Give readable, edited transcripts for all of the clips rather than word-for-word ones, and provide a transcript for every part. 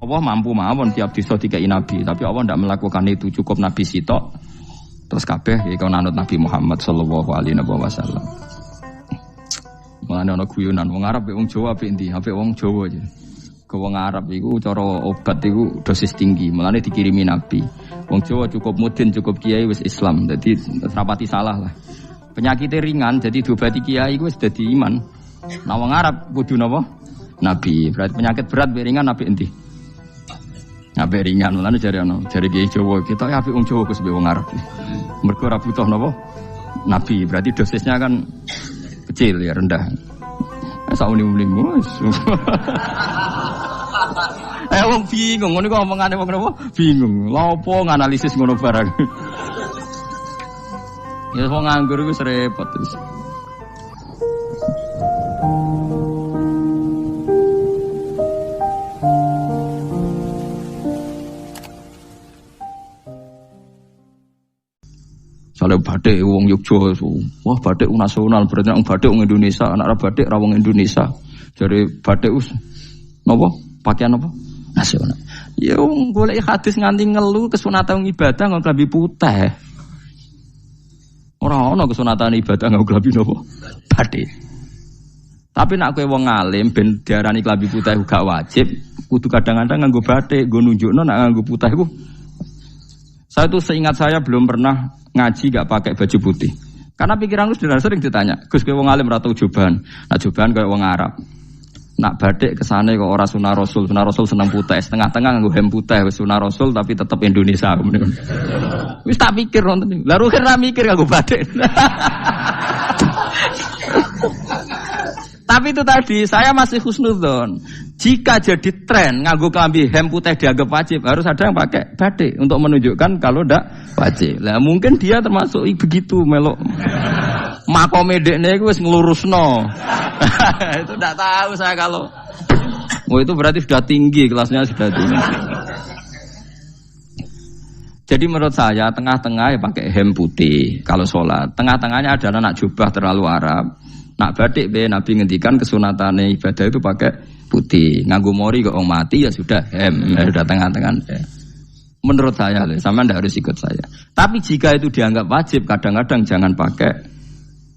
Allah mampu mawon tiap disa dikai nabi, tapi Allah tidak melakukan itu, cukup nabi sitok terus kabeh iki kon anut Nabi Muhammad sallallahu alaihi wasallam. Mulane ana guyonan wong Arab wong Jawa apik endi? Apik wong Jawa aja. Ke wong Arab iku cara obat iku dosis tinggi, mulane dikirimi nabi. Wong Jawa cukup mudin, cukup kiai wis Islam. Dadi rapati salah lah. Penyakitnya ringan jadi diobati kiai iku wis dadi iman. Nah wong Arab kudu napa? Nabi. Berarti penyakit berat ringan apik endi? Apik ringan, lan jare kiai Jawa kita ya apik wong Jawa Gus wong Arab. Mergo ora butuh napa? Nabi, berarti dosisnya kan kecil ya, rendah. Sauni-uni wis. Wong bingung, ngono kok omongane wong napa? Bingung. Lha opo nganalisis ngono barang. Ya wong nganggur iku repot terus. Soale batik wong Yogyakarta, wah batik nasional, berarti wong batik wong Indonesia, anak batik ra wong Indonesia. Jare batik napa? Pakaian apa? Nasional. Ya wong golek hadis nganti ngelu kesunatan ibadah nggo klambi putih. Ora ana kesunatan ibadah nggo klambi napa? Batik. Tapi nek kowe wong alim ben diarani klambi putih gak wajib, kudu kadang-kadang nganggo batik, nggo nunjukno nek nganggo putih iku. Saya tuh seingat saya belum pernah ngaji gak pakai baju putih. Karena pikiranku sudah sering ditanya, Gus kowe wong alim ora tau joban. Nah joban koyo wong Arab. Nak batik kesane kok ora sunah Rasul seneng putih, setengah-tengah nganggo hem putih wis sunah Rasul tapi tetep Indonesia. Wis tak pikir nonton. Lah rugen ra mikir nganggo batik. Tapi itu tadi saya masih husnudzon. Jika jadi tren nganggo klambi hem putih dianggap wajib, harus ada yang pakai batik untuk menunjukkan kalau ndak wajib. Lah mungkin dia termasuk begitu melok. Makome dekne iku wis nglurusno. Itu ndak tahu saya kalau. Oh itu berarti sudah tinggi, kelasnya sudah tinggi. Jadi menurut saya tengah-tengah ya pakai hem putih kalau sholat. Tengah-tengahnya adalah nak jubah terlalu Arab. Nak batik be Nabi ngendikan kesunatane ibadah itu pakai putih. Nganggo mori kok wong mati ya sudah hem, ya sudah tengah-tengah. Menurut saya, sama ndak harus ikut saya. Tapi jika itu dianggap wajib, kadang-kadang jangan pakai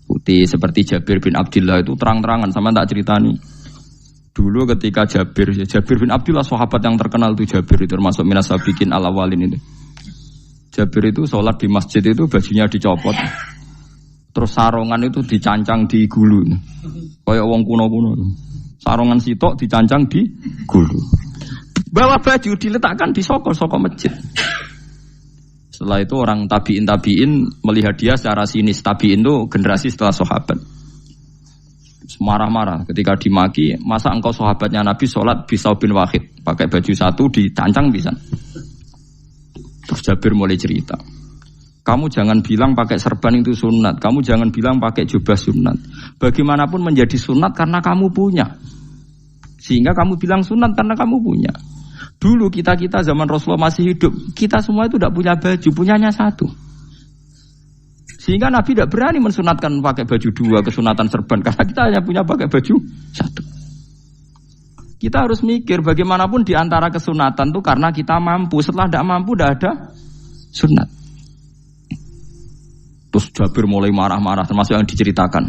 putih. Seperti Jabir bin Abdullah itu terang-terangan, sama tak ceritani. Dulu ketika Jabir bin Abdullah sahabat yang terkenal itu Jabir itu termasuk minas sabiqin al-awwalin itu. Jabir itu sholat di masjid itu bajunya dicopot. Terus sarongan itu dicancang di gulu. Kayak wong kuno-kuno. Sarongan sitok dicancang di gulu. Bawa baju diletakkan di soko masjid. Setelah itu orang tabiin melihat dia secara sinis. Tabiin itu generasi setelah sahabat. Marah-marah ketika dimaki, masa engkau sahabatnya Nabi sholat Bisau bin Wahid pakai baju satu dicancang bisa. Terus Jabir mulai cerita. Kamu jangan bilang pakai serban itu sunat. Kamu jangan bilang pakai jubah sunat. Bagaimanapun menjadi sunat karena kamu punya. Sehingga kamu bilang sunat karena kamu punya. Dulu kita zaman Rasulullah masih hidup, kita semua itu tidak punya baju, punyanya satu. Sehingga Nabi tidak berani mensunatkan pakai baju dua, kesunatan serban. Karena kita hanya punya pakai baju satu. Kita harus mikir bagaimanapun di antara kesunatan itu karena kita mampu. Setelah tidak mampu, tidak ada sunat. Terus Jabir mulai marah-marah, termasuk yang diceritakan.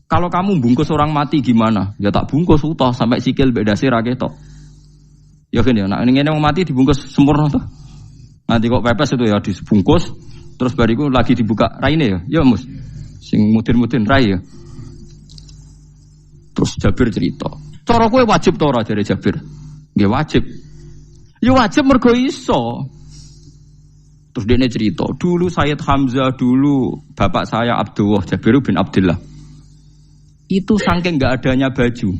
Kalau kamu bungkus orang mati gimana? Ya tak bungkus utuh sampai sikil bedasi raketok. Ya kan ya, nah ini orang mati dibungkus sempurna tuh. Nanti kok pepes itu ya dibungkus, terus bariku lagi dibuka raine ya mus. Sing mudin-mudin rai ya. Terus Jabir cerita. Cara kowe wajib ta ora jare Jabir? Nggih wajib. Ya wajib mergo iso. Terus dia cerita, dulu Sayyid Hamzah, dulu bapak saya Abdullah, Jabir bin Abdullah. Itu saking gak adanya baju.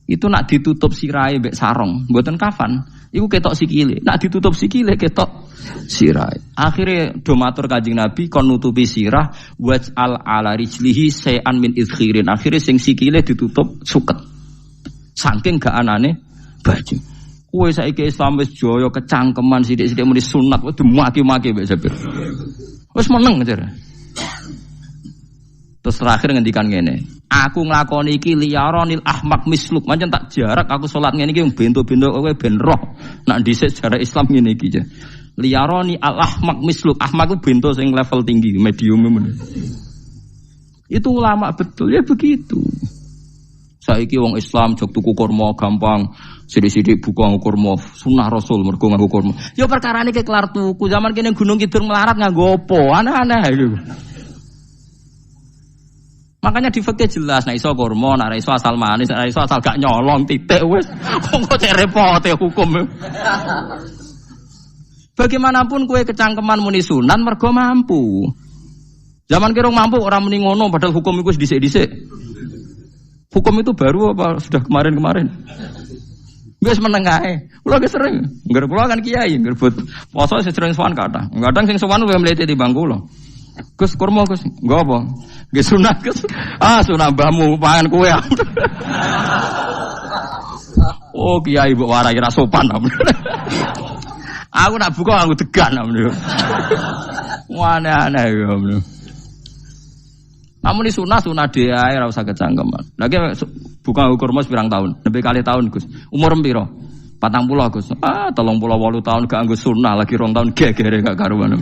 Itu nak ditutup sirai mbek sarong, mboten kafan. Iku ketok sikile. Nak ditutup sikile ketok sirai. Akhirnya do matur Kanjeng Nabi kon nutupi sirah waj'al ala rijlihi shay'an min idkhirin. Akhirnya sing sikile ditutup suket. Saking gak anane baju. Kowe saiki Islam wis jaya kecangkeman sithik-sithik muni sunat wis dimaki-maki mbek Jabir. Wis meneng jare. Terus terakhir ngendikan ngene, Aku nglakoni iki liyaronil ahmak misluk. Pancen tak jarak aku salat ngene iki bento-bento kowe ben roh. Nak dhisik sejarah Islam ngene iki. Liyaroni al ahmak misluk. Ahmak ku bento sing level tinggi, medium men. Itu ulama betul ya begitu. Saiki wong Islam jog tuku kurma gampang. Sithik-sithik buka kurma sunah Rasul mergo nganggo kurma. Ya perkarane ke kelar tuku. Zaman kene Gunung Kidul melarat nganggo apa? Aneh-aneh iku. Makanya di fikih jelas, nek iso kurma, nek iso asal manis, nek iso asal gak nyolong titik wis. Kok cek repote hukum. Bagaimanapun kue kecangkeman muni sunan mergo mampu. Zaman kira mampu orang muni ngono padahal hukum itu dhisik-dhisik. Hukum itu baru apa sudah kemarin-kemarin? Wis meneng ae. Kula ge sering, ngger kula kan kiai, nggerbut poso sering sowan kathah. Kadang sing sowan luwih mlete timbang kula. Gus kurma Gus, nggo apa? Nggih sunah Gus. Ah sunah mbahmu pangan kowe. Oh kiai mbok warai ra sopan. Aku nak buka aku tegan amne. Aneh-aneh ya amne. Namun di sunah dhewe ae ora usah kecangkeman. Lagi buka kurma pirang tahun? Lebih kali tahun Gus. Umur piro? 40 Gus. 38 tahun gak nggo sunah lagi 2 tahun gegere gak karuan.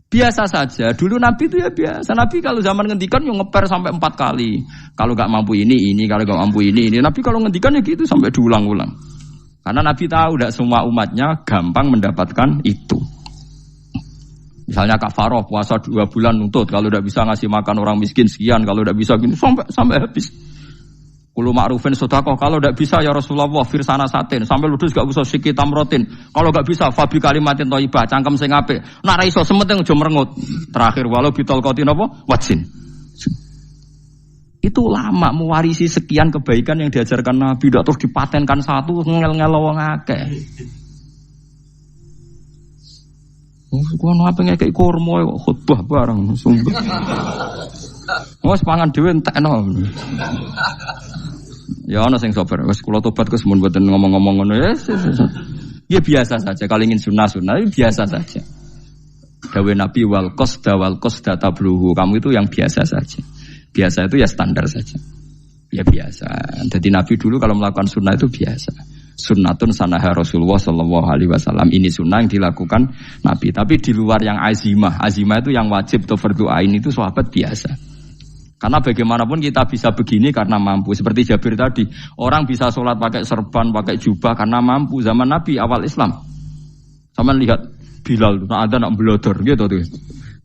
Biasa saja. Dulu Nabi itu ya biasa. Nabi kalau zaman ngendikan yang ngeper sampai 4 kali. Kalau nggak mampu ini, kalau nggak mampu ini. Nabi kalau ngendikan ya gitu sampai diulang-ulang. Karena Nabi tahu tidak semua umatnya gampang mendapatkan itu. Misalnya kafaroh puasa 2 bulan nuntut. Kalau tidak bisa ngasih makan orang miskin sekian. Kalau tidak bisa gini sampai habis. Kulu ma'rufin sedekah, kalau tidak bisa ya Rasulullah firsana satin, sampai ludus gak usah sikit tamrotin. Kalau gak bisa fabi kalimatin thayyibah, cangkem sing apik. Nek ra iso sementing aja merengut. Terakhir walau bitol qatin apa? Wajin. Itu lama mewarisi sekian kebaikan yang diajarkan Nabi, tidak terus dipatenkan satu ngel-ngel wong akeh. Kono apa ngekek kurma khutbah bareng sumber. Wes pangan dhewe entekno. Ya ana sing sabar. Wes kula tobat Gus mun mboten ngomong-ngomong ngono ya. Ya biasa saja kalau ingin sunah-sunah biasa saja. Dawe Nabi wal qasda tabluhu. Kamu itu yang biasa saja. Biasa itu ya standar saja. Ya biasa. Jadi Nabi dulu kalau melakukan sunnah itu biasa. Sunnatun sanaha Rasulullah sallallahu alaihi wasallam. Ini sunnah yang dilakukan Nabi. Tapi di luar yang azimah. Azimah itu yang wajib atau fardhu ain itu sahabat biasa. Karena bagaimanapun kita bisa begini karena mampu. Seperti Jabir tadi, orang bisa sholat pakai serban, pakai jubah karena mampu. Zaman Nabi awal Islam. Sama lihat Bilal, ada nak belodor gitu tuh.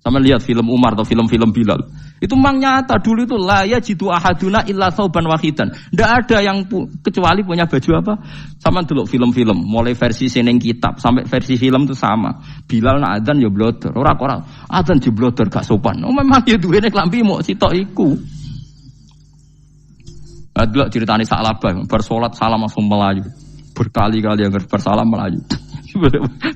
Sama lihat film Umar atau film-film Bilal. Itu memang nyata dulu itu la yajidu ahaduna illa thawban wahidan. Tidak ada yang kecuali punya baju apa. Sama dulu film-film, mulai versi seneng kitab sampai versi film itu sama. Bilal nak adzan ya blodor, ora adzan di blodor gak sopan. Oh memang ya duwene klambi mok sitok iku. Adlok ceritane Sa'labah bersolat salam langsung melayu. Berkali-kali yang bersalam melayu.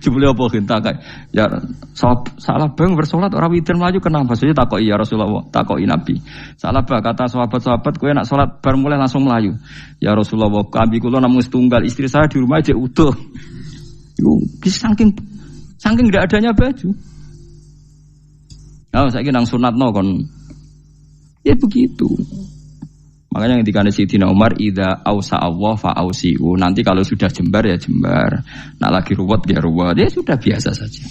Jebule apa genta kae. Ya salah bang bersolat orang witir melayu kenapa? Saya takoki ya Rasulullah, takoki Nabi. Salah bah kata sahabat-sahabat kowe nak salat bar mulai langsung melayu. Ya Rasulullah, kami kula namung setunggal, istri saya di rumah aja utuh. Iku saking ndak adanya baju. Oh, saiki nang sunatno kon. Ya begitu. Makanya ketika Sayyidina Umar idza ausa Allah fa ausiu. Nanti kalau sudah jembar ya jembar. Nak lagi ruwet ya ruwet. Ya sudah biasa saja.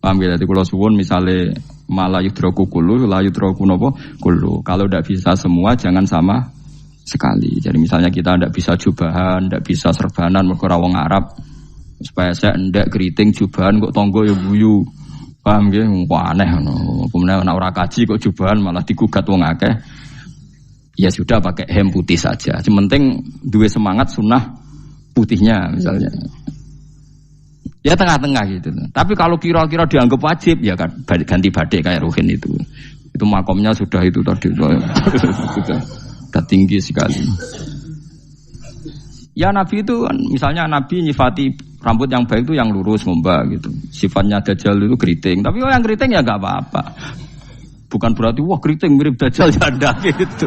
Paham ya? Jadi kalau suwun misalnya malah yudraku kullu, la yudraku napa kullu. Kalau tidak bisa semua jangan sama sekali. Jadi misalnya kita tidak bisa jubahan, tidak bisa serbanan mergo wong Arab. Supaya saya ndak keriting jubahan kok tonggo ya guyu. Paham ya? Aneh ngono. Kemudian nek ora kaji kok jubahan malah digugat wong akeh. Ya sudah pakai hem putih saja. Sementing dua semangat sunnah putihnya misalnya. Ya tengah-tengah gitu. Tapi kalau kira-kira dianggap wajib ya kan ganti badai kayak Ruhin itu. Itu makomnya sudah itu tadi sudah tinggi sekali. Ya Nabi itu kan misalnya Nabi nyifati rambut yang baik itu yang lurus ngombak gitu. Sifatnya Dajjal itu keriting. Tapi yang keriting ya enggak apa-apa. Bukan berarti wah keriting mirip Dajjal janda gitu.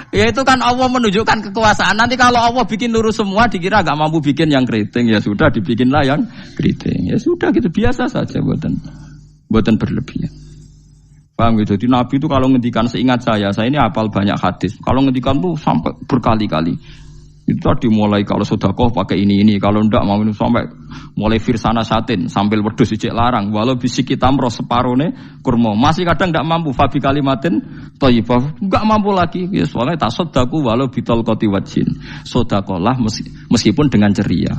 Ya itu kan Allah menunjukkan kekuasaan. Nanti kalau Allah bikin lurus semua dikira gak mampu bikin yang keriting. Ya sudah dibikinlah yang keriting. Ya sudah gitu biasa saja buatan berlebihan. Paham gitu? Jadi Nabi itu kalau ngendikan, seingat saya ini hafal banyak hadis. Kalau ngendikan tuh sampai berkali-kali. Itu tadi mulai kalau sedekah pakai ini, kalau ndak mau minum sampai mulai firsana satin sambil wedhus ijek larang, walau bisi kita meroh separone kurma. Masih kadang ndak mampu fabi kalimatin thayyibah, ndak mampu lagi. Ya soalnya tak sedekah walau bitol qoti wajin. Sedekahlah meskipun dengan ceria.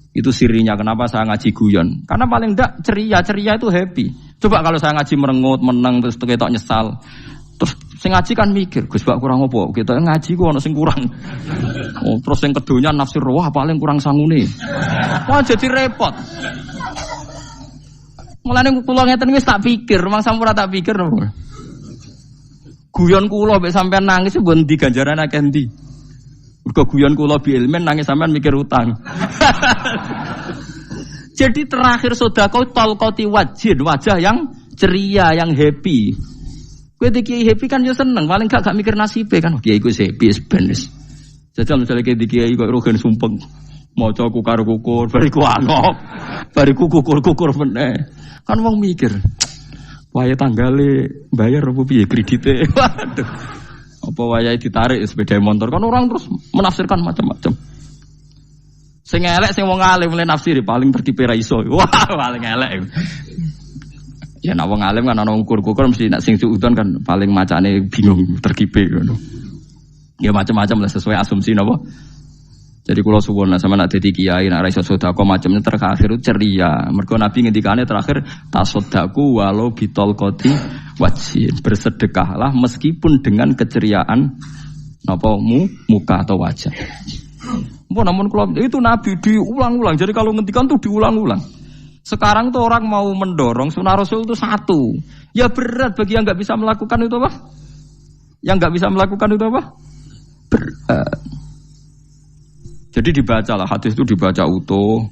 Itu sirinya kenapa saya ngaji guyon. Karena paling ndak ceria itu happy. Coba kalau saya ngaji merengut, menang terus ketok nyesal. Terus sing ngaji kan mikir, Gus Bak kurang apa? Kita ngaji ku ono sing kurang. Oh, terus sing kedonya nafsir wah paling kurang sangune. Wah jadi repot. Mulane kula ngeten wis tak pikir, mang sampun tak pikir. Guyon kula mek sampean nangis mbon ndi ganjaran akeh ndi. Mergo guyon kula bi ilmen nangis sampean mikir utang. Jadi terakhir sedekah talqati wajhin, wajah yang ceria, yang happy. Kowe iki happy kan yo seneng, paling gak mikir nasibe kan. Kiai iku happy sebenes. Jajal misale kiai kok rogen sumpeng. Maca karo kukur, bariku angop. Bariku kukur meneh. Kan wong mikir. Wayahe tanggale bayar apa piye kredite. Waduh. Apa wayahe ditarik sepeda motor kan orang terus menafsirkan macam-macam. Sing elek sing wong alim mulai nafsiri paling tertipe ra iso. Wah, paling elek. Ya nak wong alim kan ana ukur-ukur mesti nak sing suudon kan paling macane bingung terkipe ngono. Ya macam-macam lah sesuai asumsi napa. Jadi kula suwun sama nak dadi kiai nak ra iso sedekah macamnya terakhir ceria. Mergo Nabi ngendikane terakhir tasaddaku walau bitol qoti wajhin. Bersedekahlah meskipun dengan keceriaan napa muka atau wajah. Namun kula itu Nabi diulang-ulang. Jadi kalau ngendikan tuh diulang-ulang. Sekarang tuh orang mau mendorong sunnah Rasul itu satu. Ya berat bagi yang nggak bisa melakukan itu apa? Yang nggak bisa melakukan itu apa? Berat. Jadi dibacalah hadis itu dibaca utuh.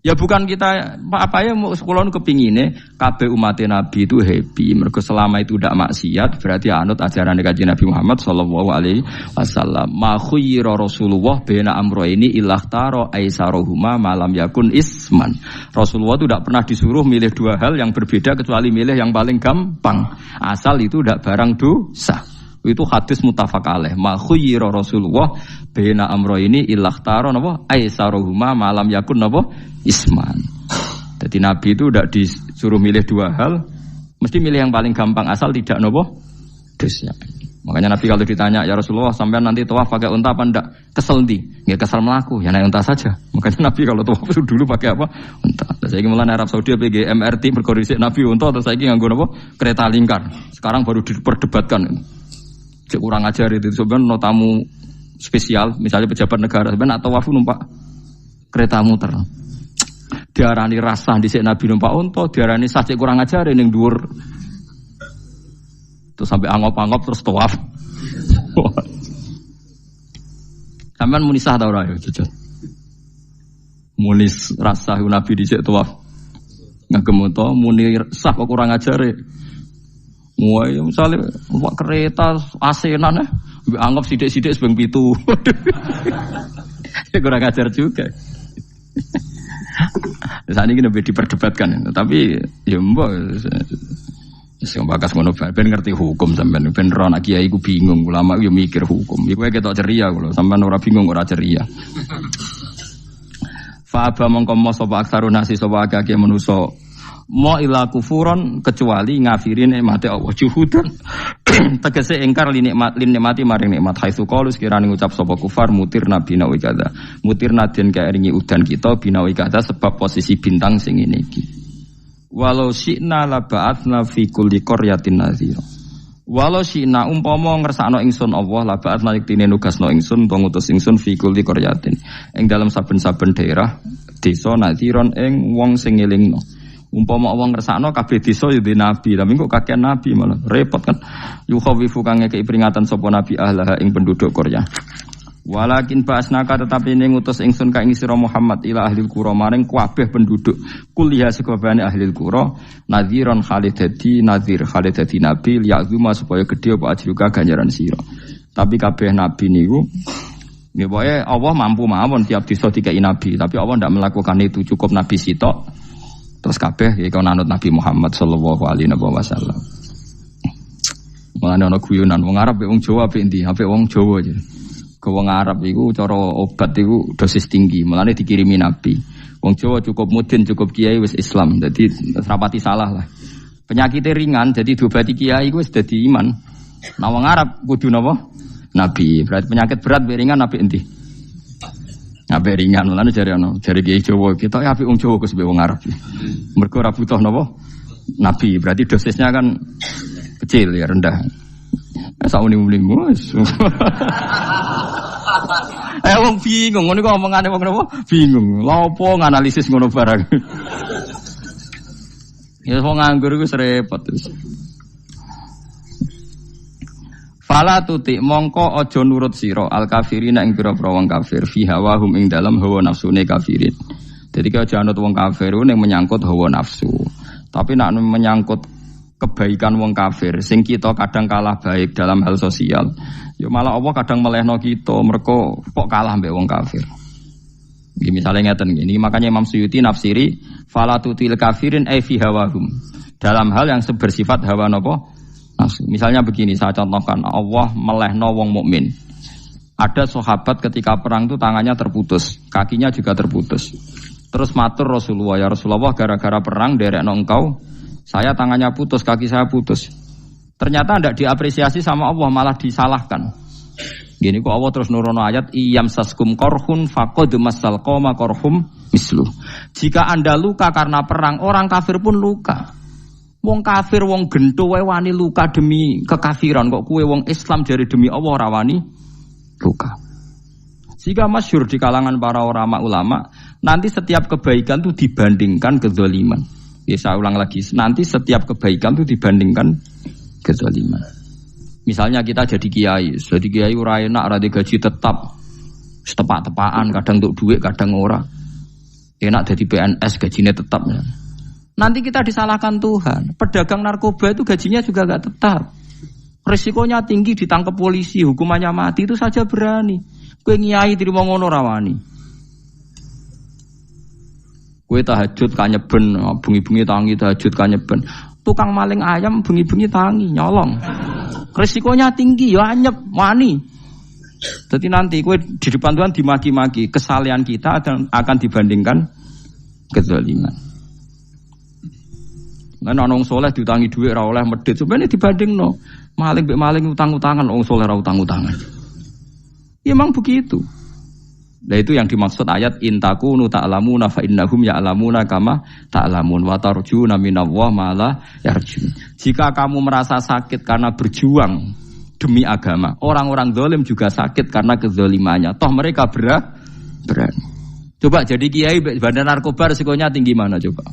Ya bukan kita apa ya mau sekolah kepingine kabeh umat Nabi itu happy. Mergo selama itu tidak maksiat berarti anut ajaran Kanjeng Nabi Muhammad sallallahu alaihi wasallam. Ma khuyira Rasulullah baina amrayni ilakhtara aisarohuma malam yakun isman. Rasulullah itu tidak pernah disuruh milih dua hal yang berbeda kecuali milih yang paling gampang. Asal itu tidak barang dosa. Itu hadis muttafaq alaih. Ma khuyira Rasulullah baina amrayni ilakhtara napa aisarohuma malam yakun napa isman. Jadi Nabi itu tidak disuruh milih dua hal, mesti milih yang paling gampang asal tidak nopo dosa. Makanya Nabi kalau ditanya, ya Rasulullah sampai nanti tawaf pakai unta apa enggak? Kesel ndi? Enggak kesel melaku, ya naik unta saja. Makanya Nabi kalau tawaf dulu pakai apa? Unta. Terus saya mulai Arab Saudi pakai MRT berkoordinasi Nabi unta, terus saya nganggo nopo? Kereta lingkar. Sekarang baru diperdebatkan. Cek kurang ajar itu sebenarnya tamu spesial, misalnya pejabat negara sebenarnya atau tawaf numpak kereta muter. Diarani rasa dhisik Nabi numpak unta, diarani sah cek kurang ajar ning dhuwur. Terus sampai angop-angop terus tawaf. Sampeyan muni sah ta ora ya, jujur. Muni rasa Nabi dhisik tawaf. Ngagem unta muni sah kok kurang ajar. Wah, misalnya numpak kereta asenan anggap sithik-sithik sebeng 7. Kurang ajar juga. Saat ini lebih diperdebatkan, tapi ya mbak, sing bakas ngono ben ngerti hukum sampean, ben ro anak kiai iku bingung, ulama yo mikir hukum. Iku ketok ceria kula, sampean ora bingung ora ceria. Fa aba mongko mo sapa aksarun nasi sapa akeh manusa mo ila kufuron kecuali ngafirin nikmate Allah juhudan tegese ingkar li nikmati maring nikmat haitsu qalu sekirane ngucap sapa kufar mutir nabi nawi kada mutir nadien kaeringi udan kita binawi kada sebab posisi bintang sing ngene iki walau syi'na la ba'atna fi kulli qaryatin nadhira walau syi'na umpama ngersakno ingsun Allah la ba'atna yektine nugasno ingsun utawa ngutus ingsun fi kulli qaryatin ing dalam saben-saben daerah desa nadhiron ing wong sing ngelingno. Umpama wong ngersakno kabeh desa ya nabi, tapi kok kakek nabi malah repot kan. Yukhawifu kang ngekeki peringatan sapa nabi ahlaha ing penduduk Korea. Walakin ba'asnaka tetapi ning ngutus ingsun ka ing sira Muhammad ila ahlil qura maring kabeh penduduk kuliah sekabehane ahlil qura nadhiran khalidati nadhir khalidati nabi liya'zuma supaya gedhe apa ajruka ganjaran sira. Tapi kabeh nabi niku nggih pokoke Allah mampu mawon tiap desa dikai nabi, tapi Allah ndak melakukan itu, cukup nabi sitok. Terus kabeh iki kon anut Nabi Muhammad sallallahu alaihi wasallam. Mulane ana guyonan wong Arab wong Jawa apik endi? Apik wong Jawa aja. Ke wong Arab iku cara obat iku dosis tinggi, mulane dikirimi Nabi. Wong Jawa cukup mudin, cukup kiai wis Islam. Dadi rapati salah lah. Penyakitnya ringan, jadi diobati kiai iku wis dadi iman. Nah wong Arab kudu napa? Nabi. Berarti penyakit berat ringan apik endi? Apik ringan, mulane jare kiai Jawa, kita apik wong Jawa Gus wong Arab. Mergo ora butuh napa? Nabi. Berarti dosisnya kan kecil ya, rendah. Sauni-uni mus. Wong bingung, ngono kok omongane wong napa? Bingung. Lha opo nganalisis ngono barang. Ya wong nganggur iku repot terus. Fala tuti mongko aja nurut sira al kafirina ing pira-pira wong kafir fi hawahum ing dalam hawa nafsune kafirin. Jadi kaya aja anut wong kafir ning menyangkut hawa nafsu. Tapi nek menyangkut kebaikan wong kafir sing kita kadang kalah baik dalam hal sosial ya malah Allah kadang melehno kita mergo kok kalah mbek wong kafir. Iki misale ngeten gini, makanya Imam Suyuti nafsiri fala tutil kafirin ai fi hawahum dalam hal yang bersifat hawa napa nafsu. Misalnya begini, saya contohkan, Allah melehno wong mukmin. Ada sahabat ketika perang itu tangannya terputus, kakinya juga terputus. Terus matur Rasulullah, ya Rasulullah gara-gara perang derekno engkau saya tangannya putus, kaki saya putus. Ternyata tidak diapresiasi sama Allah, malah disalahkan. Gini kok Allah terus nurono ayat iyam saskum korhun faqad masal qoma korhum mislu. Jika Anda luka karena perang, orang kafir pun luka. Wong kafir wong gento wae wani luka demi kekafiran, kok kue wong Islam jare demi Allah ora wani luka. Jika masyhur di kalangan para ulama, nanti setiap kebaikan itu dibandingkan kezaliman. Ya saya ulang lagi, nanti setiap kebaikan itu dibandingkan kezaliman. Misalnya kita jadi kiai ora enak, ora gaji tetap, setepak-tepakan, kadang untuk duit, kadang ora. Enak jadi PNS, gajinya tetap. Nanti kita disalahkan Tuhan. Pedagang narkoba itu gajinya juga enggak tetap. Risikonya tinggi, ditangkap polisi, hukumannya mati, itu saja berani. Kowe nyai dirimo ngono ra wani. Kowe tahajud kanyeben, bengi-bengi tangi tahajud kanyeben. Tukang maling ayam bengi-bengi tangi nyolong. Risikonya tinggi ya anyep wani. Jadi nanti kowe di depan Tuhan dimaki-maki, kesalehan kita akan dibandingkan kezaliman. Lan ana wong saleh diutangi dhuwit ora oleh medhit, sebenarnya dibandingno. Maling mbek maling utang-utangan, wong saleh ora utang-utangan. Ya memang begitu. Nah itu yang dimaksud ayat intakunu ta'lamuna fa innahum ya'lamuna kama ta'lamun wa tarjuna minallah ma la yarjun. Jika kamu merasa sakit karena berjuang demi agama, orang-orang zalim juga sakit karena kezalimannya. Toh mereka berani. Coba jadi kiai bandar narkoba resikonya tinggi mana coba?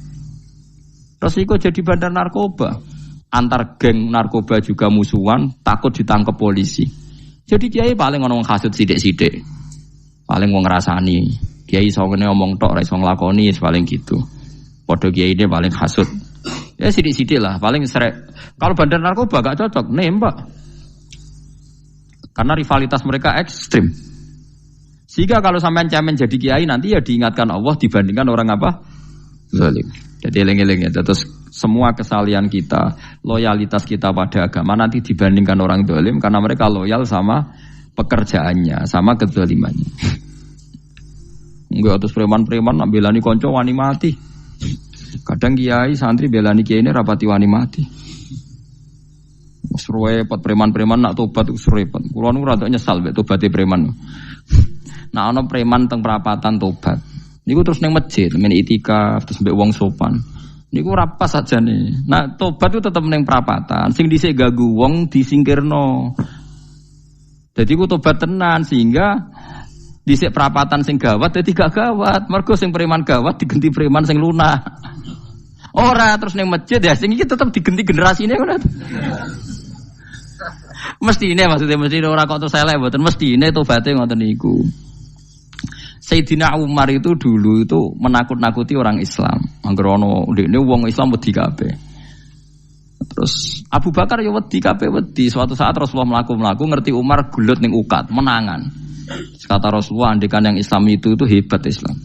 Resiko jadi bandar narkoba. Antar geng narkoba juga musuhan, takut ditangkap polisi. Jadi kiai paling ono hasud sithik-sithik. Paling wong ngrasani, kiai iso ngene omong tok ora iso nglakoni paling gitu. Padha kiai ini paling hasud. Ya sithik-sithik lah, paling srek. Kalau bandar narkoba gak cocok, nembak. Karena rivalitas mereka ekstrim. Sehingga kalau sampean cemen jadi kiai nanti ya diingatkan Allah dibandingkan orang apa? Zalim. Jadi eling-eling ya. Terus semua kesalahan kita, loyalitas kita pada agama nanti dibandingkan orang zalim karena mereka loyal sama pekerjaannya, sama kezalimannya. Enggak terus preman-preman nak belani konco wani mati. Kadang kiai santri belani kiai ini rapati wani mati. Repot preman-preman nak tobat repot. Kulo nu rada nyesal mek tobaté preman. Nah ana preman teng perapatan tobat. Niku terus ning masjid, men itikaf terus mbek wong sopan. Niku ora pas sajane. Nah tobat itu tetep ning perapatan. Sing dhisik gagu wong disingkirno. Jadi ku tobat tenan sehingga dhisik perapatan sing gawat dadi gak gawat. Mergo sing preman gawat diganti preman sing lunah. Ora terus ning masjid ya sing iki tetep diganti generasine ngono. Mestine maksudnya mestine ora kok terus elek mboten mestine tobaté ngoten niku. Sayyidina Umar itu dulu itu menakut-nakuti orang Islam. Anggere ana ndekne wong Islam wedi kabeh. Terus Abu Bakar ya wedi kabeh wedi. Suatu saat Rasulullah mlaku-mlaku ngerti Umar gulut ning ukat, menangan. Kata Rasulullah andekan yang Islam itu hebat Islam.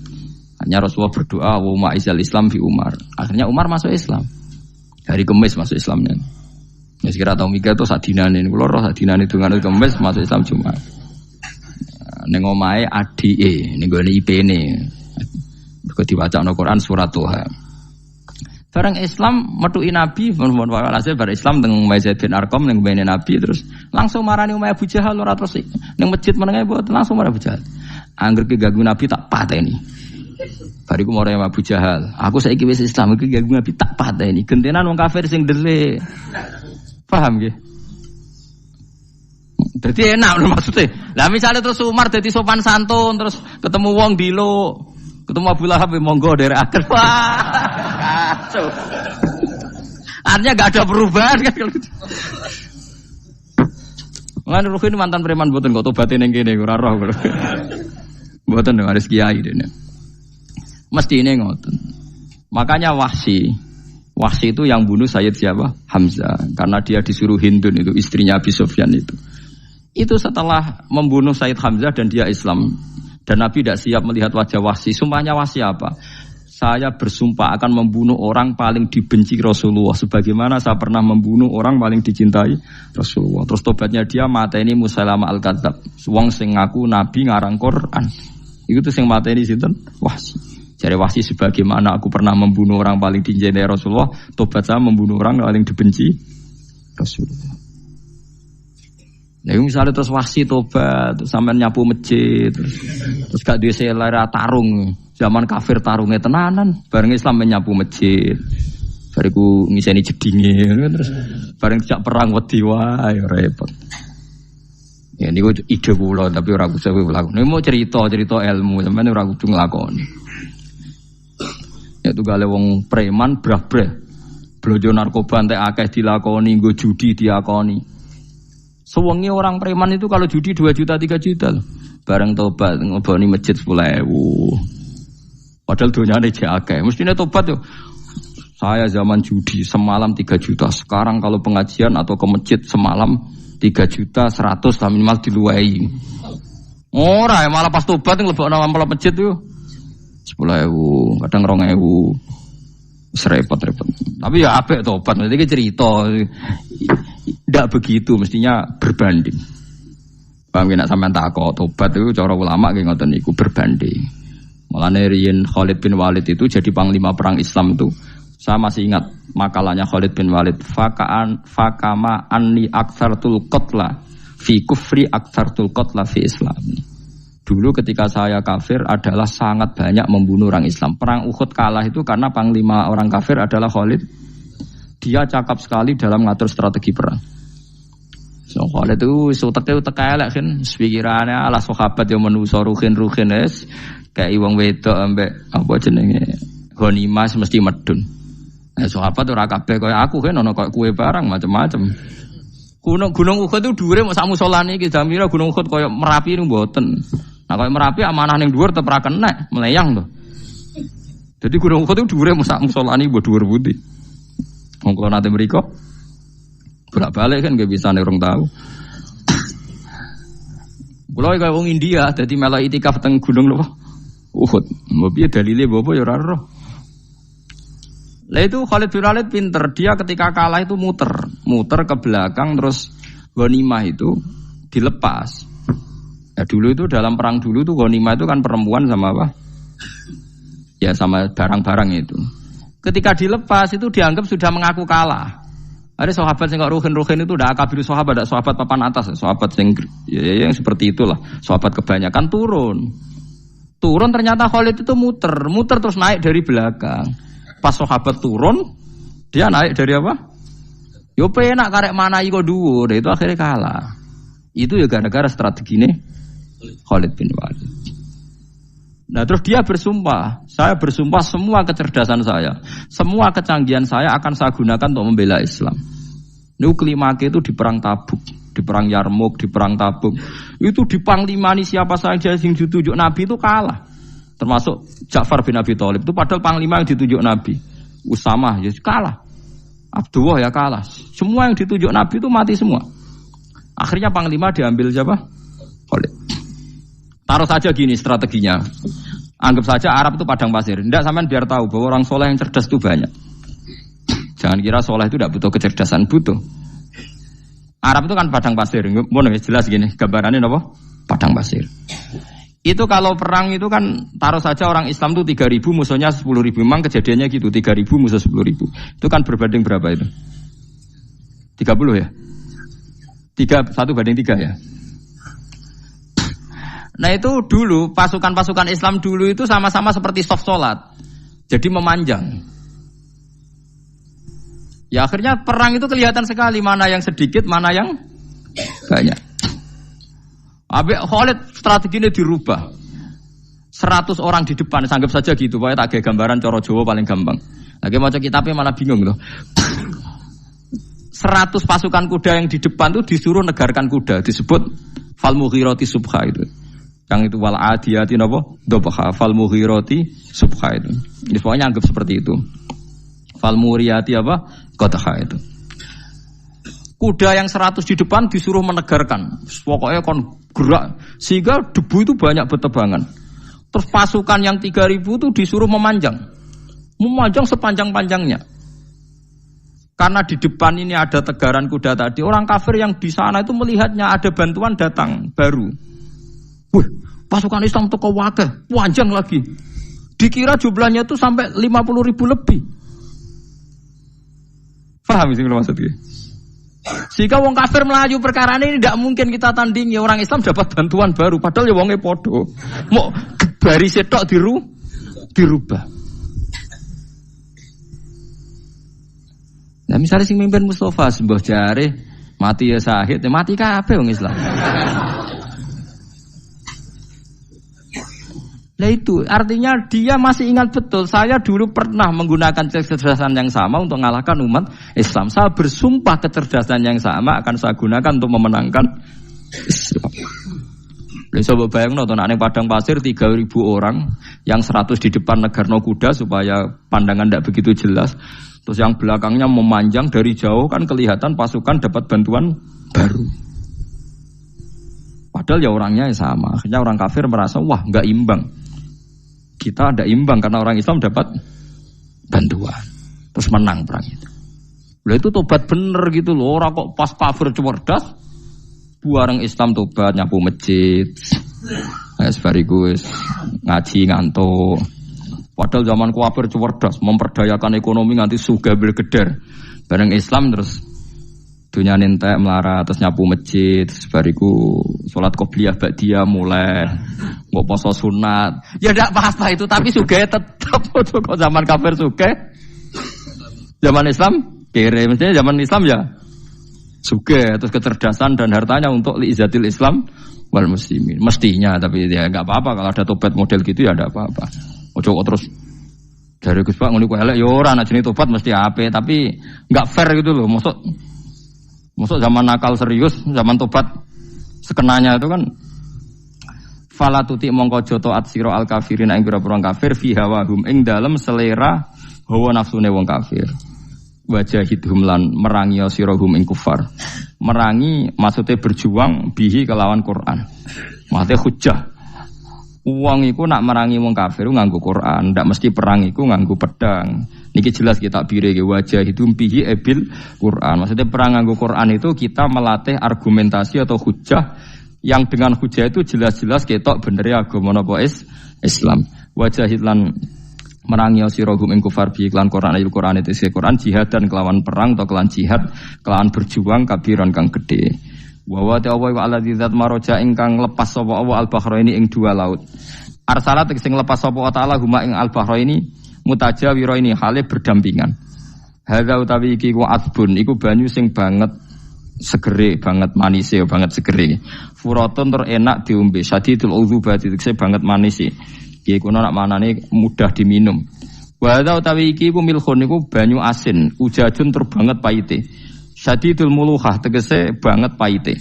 Hanya Rasulullah berdoa wa ma'izal Islam fi Umar. Akhirnya Umar masuk Islam. Hari Kamis masuk Islamnya. Ya sekira tau mikir to sadinane niku loro sadinane dongan Kamis masuk Islam Jumat. Ning omahe adike ning gone IP-ne. Kok diwacana Quran surat Toha. Bareng Islam metuki Nabi, mohon walhasil bareng Islam teng Zaid bin Arqam ning mbene Nabi terus langsung marani Umayyah Abu Jahal ora terus ning masjid menenge mboten langsung marani Abu Jahal. Angger ki ganggu Nabi tak pateni. Bariku marani Abu Jahal, aku saiki wis Islam iki ganggu Nabi tak pateni. Gentenan wong kafir sing delik. Paham nggih? Dadi enak lho maksudnya. Lah misalnya terus Umar dadi sopan santun terus ketemu wong dilo, ketemu Abu Lahab monggo dari akhir. Wah. Kacau. Artinya enggak ada perubahan kan kalau gitu. Lan Ruhin mantan preman mboten kok tobaté ning kene ora roh kok. Mboten harus kiai dene. Mestine ngoten. Makanya Wahsy itu yang bunuh Sayyid siapa? Hamzah. Karena dia disuruh Hindun itu istrinya Abi Sufyan itu. Itu setelah membunuh Sayyid Hamzah dan dia Islam. Dan Nabi tidak siap melihat wajah Wahsy. Sumpahnya Wahsy apa? Saya bersumpah akan membunuh orang paling dibenci Rasulullah. Sebagaimana saya pernah membunuh orang paling dicintai Rasulullah. Terus tobatnya dia mateni Musailamah al-Kadzab. Wong sing ngaku Nabi ngarang Quran. Itu tuh sing mateni sinten? Wahsy. Jadi Wahsy sebagaimana aku pernah membunuh orang paling dicintai Rasulullah. Tobat saya membunuh orang paling dibenci Rasulullah. Nah, misalnya terus Wahsy tobat, terus sampean nyapu masjid, terus gak duwe selera tarung. Zaman kafir tarungnya tenanan, bareng Islam menyapu masjid. Bariku ngiseni jedinge, terus bareng tidak perang wedi wae repot. Ya niku ide kula tapi ora kudu nglakoni. Nek mau cerita ilmu, sampeyan ora kudu nglakoni. Ya tugale wong preman brah-brah. Blojo narkoba entek akeh dilakoni, nggo judi diakoni. Sewengi orang preman itu kalau judi 2 juta 3 juta loh. Bareng tobat ngoboni masjid 10.000. Padahal dunyane jek akeh. Mestine tobat yo. Saya zaman judi semalam 3 juta. Sekarang kalau pengajian atau ke masjid semalam 3 juta 100 lah minimal diluwai. Ora ya malah pas tobat nglebokno amplop masjid yo 10.000, kadang 2.000. Repot-repot. Tapi ya apik tobat, mesti cerita. Tidak begitu, mestinya berbanding. Paham nek sampean takok tobat itu cara ulama nggih ngoten niku berbanding. Mulane riyen Khalid bin Walid itu jadi panglima perang Islam itu. Saya masih ingat makalahnya Khalid bin Walid, fakama anni aktsartul qatla fi kufri aktsartul qatla fi islami. Dulu ketika saya kafir adalah sangat banyak membunuh orang Islam. Perang Uhud kalah itu karena panglima orang kafir adalah Khalid. Dia cakap sekali dalam ngatur strategi perang. So Khalid itu utek elek kan, pikirannya ala sahabat yang menuso ruhin es kayak wong wedok ambek apa jenenge ghanimah mesti medun. Sahabat ora kabeh kaya aku kan ono kaya kue barang macam-macam. Gunung Uhud itu dhuwure mok sak musolane iki jamira Gunung Uhud kaya Merapi niku mboten. Nah kaya Merapi amanah ning dhuwur tetep ra kenek, meleyang to. Jadi Gunung Uhud itu dhuwure mok sak musolane mbok dhuwur putih. Wong kula nate mriko bolak-balik kan gak bisa nek urung tahu. Kula kaya wong India dadi melok itikaf teng gunung lho. Uhud. Mbok piye dalile mbok ya ora roh. Lah itu Khalid bin Walid pinter, dia ketika kalah itu muter ke belakang terus ghanimah itu dilepas. Ya dulu itu dalam perang dulu tuh ghanimah itu kan perempuan sama apa? Ya sama barang-barang itu. Ketika dilepas itu dianggap sudah mengaku kalah. Ada sahabat yang ruhin itu udah akabir sahabat, ada sahabat papan atas, sahabat yang seperti itulah. Sahabat kebanyakan turun ternyata Khalid itu muter terus naik dari belakang. Pas sahabat turun, dia naik dari apa? Yo penak karek mana iko dhuwur, itu akhirnya kalah. Itu ya gara-gara strategi ini Khalid bin Walid. Nah terus dia bersumpah, saya bersumpah semua kecerdasan saya, semua kecanggihan saya akan saya gunakan untuk membela Islam. Ini kelimake itu di perang Tabuk, di perang Yarmuk, di perang Tabuk. Itu di panglimani siapa saja yang ditunjuk Nabi itu kalah. Termasuk Ja'far bin Abi Thalib itu padahal panglima yang ditunjuk Nabi. Usamah ya kalah. Abdullah ya kalah. Semua yang ditunjuk Nabi itu mati semua. Akhirnya panglima diambil siapa? Khalid. Taruh saja gini strateginya. Anggap saja Arab itu padang pasir. Tidak sampean biar tahu bahwa orang soleh yang cerdas itu banyak. Jangan kira soleh itu tidak butuh kecerdasan, butuh. Arab itu kan padang pasir. Ngono jelas gini, gambarannya apa? Padang pasir. Itu kalau perang itu kan taruh saja orang Islam itu 3.000 musuhnya 10.000. Memang kejadiannya gitu, 3.000 musuh 10.000. Itu kan berbanding berapa itu? 30 ya? 1 banding 3 ya? Nah itu dulu, pasukan-pasukan Islam dulu itu sama-sama seperti soft sholat. Jadi memanjang. Ya akhirnya perang itu kelihatan sekali mana yang sedikit, mana yang banyak. Habis Khalid strateginya dirubah. 100 orang di depan, anggap saja gitu. Pokoknya tak kayak gambaran coro Jawa paling gampang. Lagi maca kitabnya malah bingung loh. 100 pasukan kuda yang di depan itu disuruh negarkan kuda. Disebut fal mughirati subha itu. Yang itu wal adiyati napa? Dobha fal mughirati subha itu. Jadi pokoknya anggap seperti itu. Fal muriyati apa? Qadha itu. Kuda yang 100 di depan disuruh menegarkan. Pokoknya kon gerak sehingga debu itu banyak bertebangan. Terus pasukan yang 3.000 itu disuruh memanjang. Memanjang sepanjang-panjangnya. Karena di depan ini ada tegaran kuda tadi, orang kafir yang di sana itu melihatnya ada bantuan datang baru. Wih, pasukan Islam toko wakil, panjang lagi. Dikira jumlahnya itu sampai 50.000 lebih. Paham sih kalau maksudnya? Sehingga wong kafir melaju perkara ini tidak mungkin kita tandingi. Orang Islam dapat bantuan baru, padahal ya wongnya podo. Mau baris setok dirubah. Nah misalnya sing mimpin Mustafa sembah jare mati ya sahid, ya mati kabeh wong Islam. Nah itu artinya dia masih ingat betul. Saya dulu pernah menggunakan kecerdasan yang sama untuk mengalahkan umat Islam. Saya bersumpah kecerdasan yang sama akan saya gunakan untuk memenangkan Islam. Lalu coba bayangin nonton ane padang pasir 3.000 orang yang 100 di depan negarno kuda supaya pandangan tidak begitu jelas. Terus yang belakangnya memanjang dari jauh kan kelihatan pasukan dapat bantuan baru. Padahal ya orangnya sama. Akhirnya orang kafir merasa wah nggak imbang. Kita ada imbang karena orang Islam dapat bantuan. Terus menang perang itu. Lah itu tobat bener gitu loh. Orang kok pas kafir cerdas, buareng Islam tobat nyapu masjid. Sebarigus ngaji ngantuk. Padahal zaman kafir cerdas, memperdayakan ekonomi nganti sugih bergeder. Bareng Islam terus dunia nentek melarat, terus nyapu masjid, sebariku sholat qobliyah ba'diyah mulai, mau poso sunat. Ya tidak apa-apa itu, tapi sugih tetap. Kok zaman kafir sugih, zaman Islam kere, mestinya zaman Islam ya sugih, terus kecerdasan dan hartanya untuk liizatil Islam wal muslimin. Mestinya, tapi ya nggak apa-apa kalau ada tobat model gitu ya ada apa-apa. Ojo kok terus dari Gus Pak ngono ku elek ya ora ana jenenge tobat mesti ape, tapi nggak fair gitu loh. Maksud zaman nakal serius, zaman tobat sekenanya itu kan fala tuti mongko joto at sira al kafirin ing pira-pira kafir fi hawahum ing dalem selera hawa nafsune wong kafir. Wajahidhum lan merangi sirahum ing kufar. Merangi maksudnya berjuang bihi kelawan Quran. Maksudnya hujjah. Uang iku nak merangi wong kafir nganggo Quran, ndak mesti perang iku nganggo pedang. Niki jelas kita bire ke wajah itu bihi ebil Quran. Maksudnya perang nganggo Quran itu kita melatih argumentasi atau hujah yang dengan hujah itu jelas-jelas ketok bener agama napa Islam. Wajah lan merangi sirahum ing kufar bi iklan Quran ayat Quran itu Quran jihad dan kelawan perang atau kelawan jihad kelawan berjuang kabiran kang gede. Wa wa ta'ala wa alladzi zat maraja ingkang lepas sapa Allah al-bahraini ing dua laut. Arsalat sing lepas sapa ta'ala huma ing al-bahraini mutajawiraini hale berdampingan. Hadza utawi iki ku asbun iku banyu sing banget segere, banget manise, banget segere. Furatun tur enak diombe, sadidul udzubati tekse banget manise. Iki kuno nak manane mudah diminum. Wa hadza utawi iki ku milkhun iku banyu asin, ujajun tur banget paite. Sadidul muluhah tegese banget paite.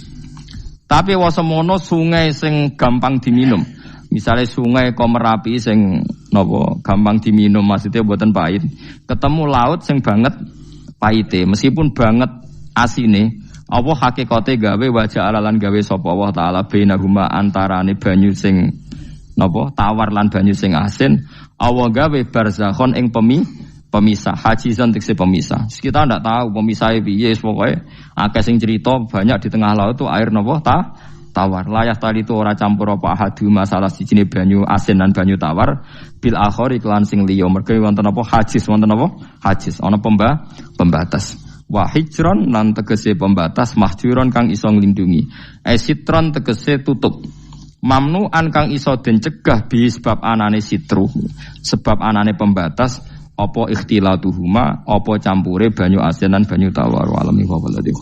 Tapi wasemono sungai sing gampang diminum. Misalnya sungai Komerapi sing napa gampang diminum maksudnya mboten pahit. Ketemu laut sing banget paite meskipun banget asine. Allah hakikate gawe wajah alalan gawe sapa Allah taala bainahuma antarane banyu sing napa tawar lan banyu sing asin. Allah gawe barzakhon ing pemisah. Hajizan tegese pemisah. Kita ndak tahu pemisahnya piye, pokoknya akeh sing cerita banyak di tengah laut itu air napa tawar. Layah tali itu ora campur apa hadu masalah sijine banyu asin lan banyu tawar bil akhir iklan sing liya. Mergo wonten apa hajiz, wonten apa hajiz, ana pembatas. Wa hijron lan tegese pembatas, mahjuron kang iso nglindungi. Sitron tegese tutup. Mamnu'an kang iso den cegah bi sebab anane sitru. Sebab anane pembatas apa ikhtilatuhuma, apa campure banyu asin lan banyu tawar. Alami wa waladi.